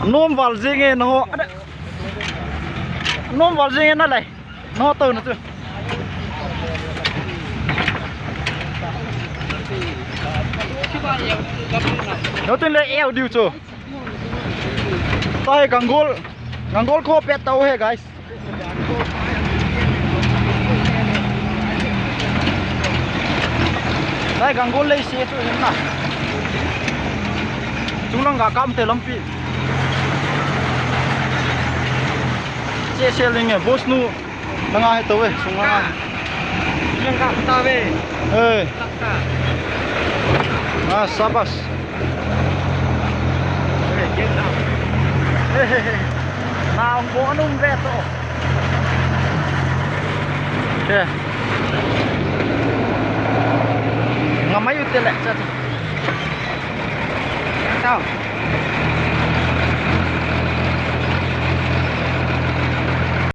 Nom vào riêng nghe nó nom vào riêng nó này nó từ nó chưa nó tên là eo điều chưa tay găng gol khô pet tàu he guys tay găng gol lấy xe thôi na chúng nó gạt cam từ lâm phi xe lên nghe boss nu đang ai tàu về xuống ngang yang kak kita be sabas nào bố nung vẹt rồi kìa ngắm mấy tiền lệ cho sao